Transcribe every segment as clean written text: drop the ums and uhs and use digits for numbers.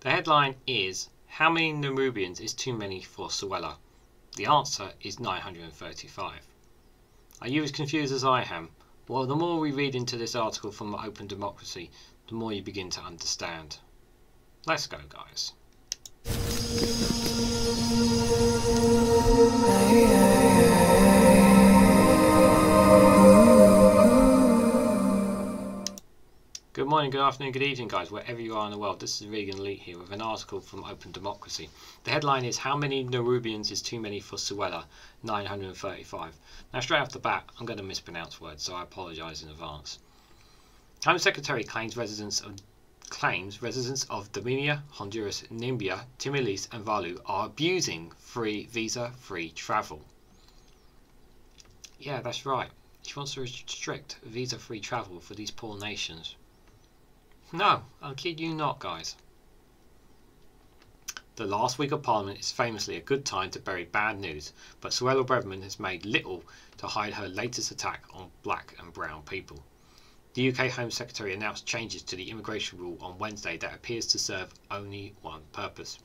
The headline is, how many Namibians is too many for Suella? The answer is 935. Are you as confused as I am? Well, the more we read into this article from Open Democracy, the more you begin to understand. Let's go, guys. Good morning, good afternoon, good evening, guys, wherever you are in the world. This is REGANELITE here with an article from Open Democracy. The headline is, how many Namibians is too many for Suella? 935. Now, straight off the bat, I'm going to mispronounce words, so I apologise in advance. Home Secretary claims residents of Dominica, Honduras, Namibia, Timor-Leste and Vanuatu are abusing visa-free travel. Yeah, that's right. She wants to restrict visa-free travel for these poor nations. No, I'll kid you not, guys. The last week of Parliament is famously a good time to bury bad news, but Suella Braverman has made little to hide her latest attack on black and brown people. The UK Home Secretary announced changes to the immigration rule on Wednesday that appears to serve only one purpose: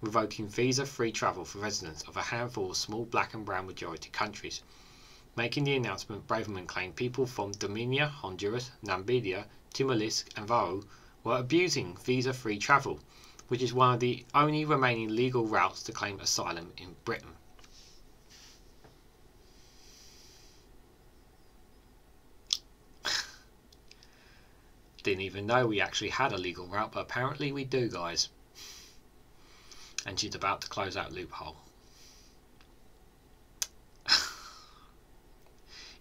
revoking visa-free travel for residents of a handful of small black and brown majority countries. Making the announcement, Braverman claimed people from Dominica, Honduras, Namibia, Timor-Leste and Vanuatu were abusing visa-free travel, which is one of the only remaining legal routes to claim asylum in Britain. Didn't even know we actually had a legal route, but apparently we do, guys. And she's about to close that loophole.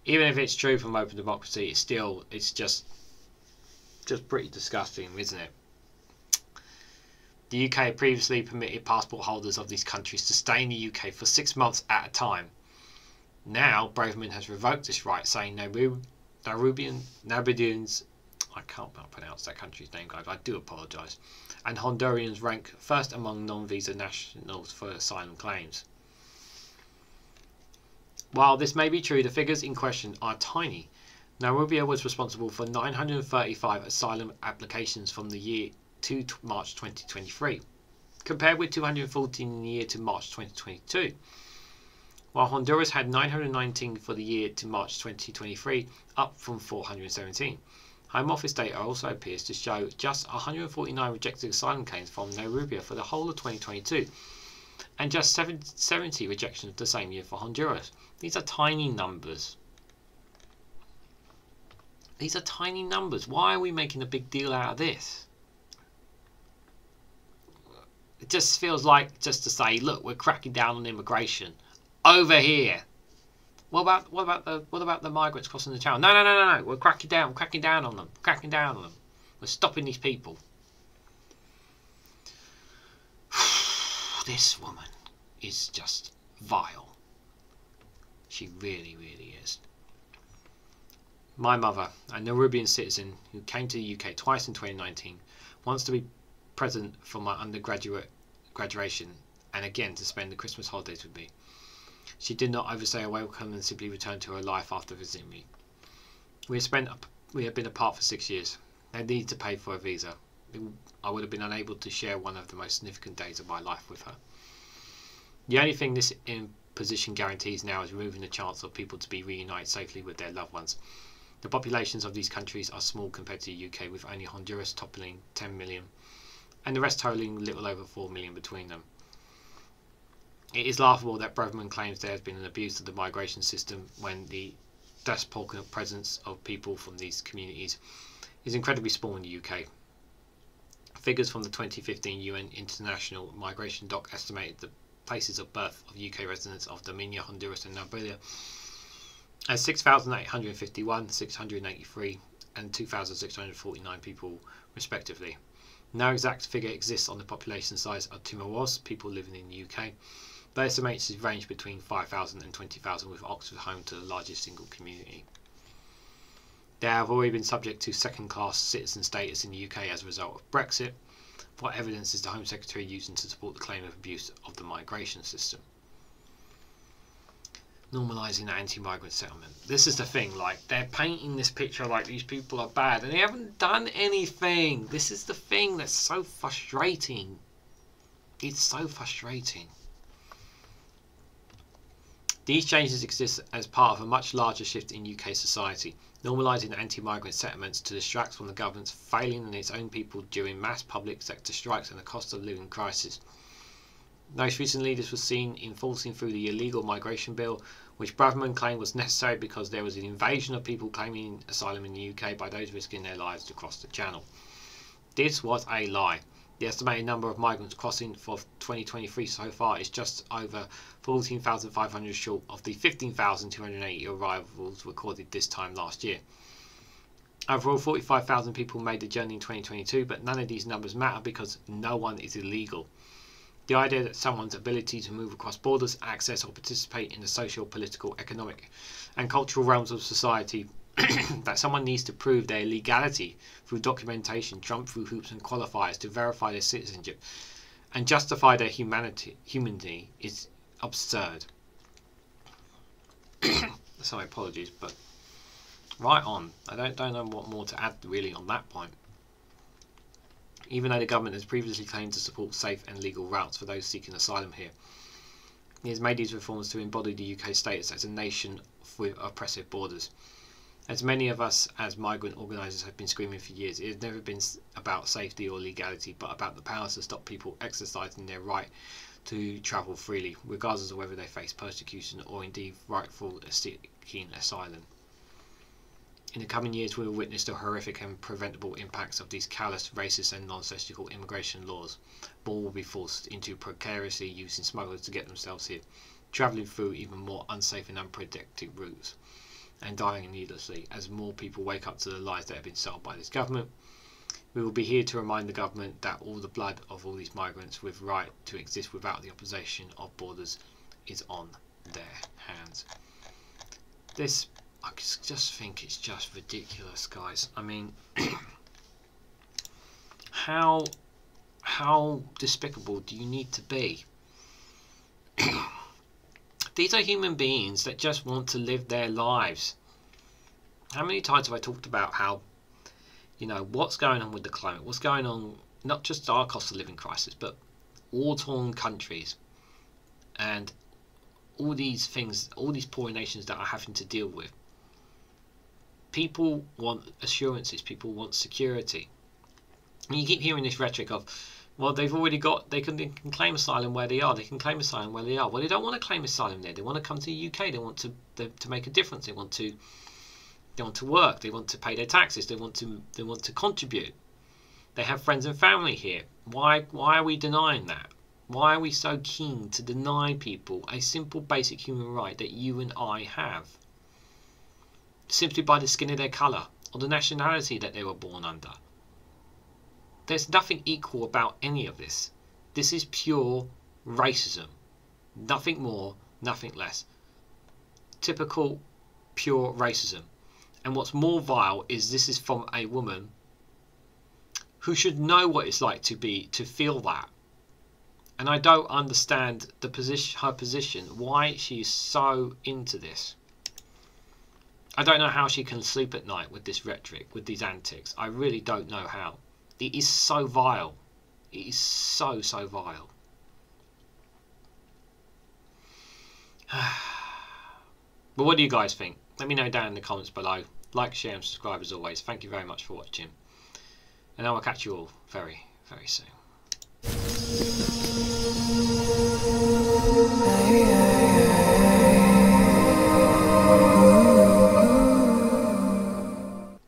Even if it's true from Open Democracy, it's just pretty disgusting, isn't it? The UK previously permitted passport holders of these countries to stay in the UK for 6 months at a time. Now, Braverman has revoked this right, saying Namibians, I can't pronounce that country's name, guys, I do apologise, and Hondurans rank first among non-visa nationals for asylum claims. While this may be true, the figures in question are tiny. Namibia was responsible for 935 asylum applications from the year to March 2023, compared with 214 in the year to March 2022. While Honduras had 919 for the year to March 2023, up from 417. Home Office data also appears to show just 149 rejected asylum claims from Namibia for the whole of 2022, and just 70 rejections the same year for Honduras. These are tiny numbers. These are tiny numbers. Why are we making a big deal out of this? It just feels like just to say, look, we're cracking down on immigration over here. What about the migrants crossing the channel? No. We're cracking down on them. We're stopping these people. This woman is just vile. She really, really is. My mother, a Namibian citizen who came to the UK twice in 2019, wants to be present for my graduation and again to spend the Christmas holidays with me. She did not overstay her welcome and simply returned to her life after visiting me. We have been apart for 6 years. I needed to pay for a visa. I would have been unable to share one of the most significant days of my life with her. The only thing this imposition guarantees now is removing the chance of people to be reunited safely with their loved ones. The populations of these countries are small compared to the UK, with only Honduras toppling 10 million and the rest totaling little over 4 million between them. It is laughable that Braverman claims there has been an abuse of the migration system when the disproportionate presence of people from these communities is incredibly small in the UK. Figures from the 2015 UN International Migration Doc estimated the places of birth of UK residents of Dominica, Honduras and Namibia as 6,851, 683 and 2,649 people respectively. No exact figure exists on the population size of Timor-Leste people living in the UK. The estimates range between 5,000 and 20,000, with Oxford home to the largest single community. They have already been subject to second-class citizen status in the UK as a result of Brexit. What evidence is the Home Secretary using to support the claim of abuse of the migration system? Normalising anti-migrant settlement. This is the thing, like, they're painting this picture like these people are bad and they haven't done anything. This is the thing that's so frustrating. It's so frustrating. These changes exist as part of a much larger shift in UK society, normalising anti-migrant settlements to distract from the government's failing in its own people during mass public sector strikes and the cost of living crisis. Most recently, this was seen in forcing through the illegal migration bill, which Braverman claimed was necessary because there was an invasion of people claiming asylum in the UK by those risking their lives to cross the channel. This was a lie. The estimated number of migrants crossing for 2023 so far is just over 14,500 short of the 15,280 arrivals recorded this time last year. Overall, 45,000 people made the journey in 2022, but none of these numbers matter because no one is illegal. The idea that someone's ability to move across borders, access or participate in the social, political, economic and cultural realms of society, that someone needs to prove their legality through documentation, jump through hoops and qualifiers to verify their citizenship and justify their humanity is absurd. So apologies, but right on. I don't know what more to add really on that point. Even though the government has previously claimed to support safe and legal routes for those seeking asylum here, it has made these reforms to embody the UK status as a nation with oppressive borders. As many of us as migrant organisers have been screaming for years, it has never been about safety or legality, but about the power to stop people exercising their right to travel freely, regardless of whether they face persecution or indeed rightful seeking asylum. In the coming years, we will witness the horrific and preventable impacts of these callous, racist and nonsensical immigration laws. More will be forced into precariously using smugglers to get themselves here, travelling through even more unsafe and unpredictable routes, and dying needlessly as more people wake up to the lies that have been sold by this government. We will be here to remind the government that all the blood of all these migrants with right to exist without the opposition of borders is on their hands. I just think it's just ridiculous, guys. I mean, how despicable do you need to be? These are human beings that just want to live their lives. How many times have I talked about how, what's going on with the climate, what's going on, not just our cost of living crisis, but war-torn countries and all these things, all these poor nations that are having to deal with. People want assurances, people want security. And you keep hearing this rhetoric of, well, they've already got, they can claim asylum where they are, they can claim asylum where they are. Well, they don't want to claim asylum there, they want to come to the UK, they want to make a difference, they want to work, they want to pay their taxes, they want to contribute. They have friends and family here. Why are we denying that? Why are we so keen to deny people a simple basic human right that you and I have? Simply by the skin of their colour or the nationality that they were born under. There's nothing equal about any of this. This is pure racism. Nothing more, nothing less. Typical pure racism. And what's more vile is this is from a woman who should know what it's like to feel that. And I don't understand her position, why she's so into this. I don't know how she can sleep at night with this rhetoric, with these antics. I really don't know how. It is so vile. It is so vile. But what do you guys think? Let me know down in the comments below. Like, share and subscribe as always. Thank you very much for watching. And I will catch you all very, very soon.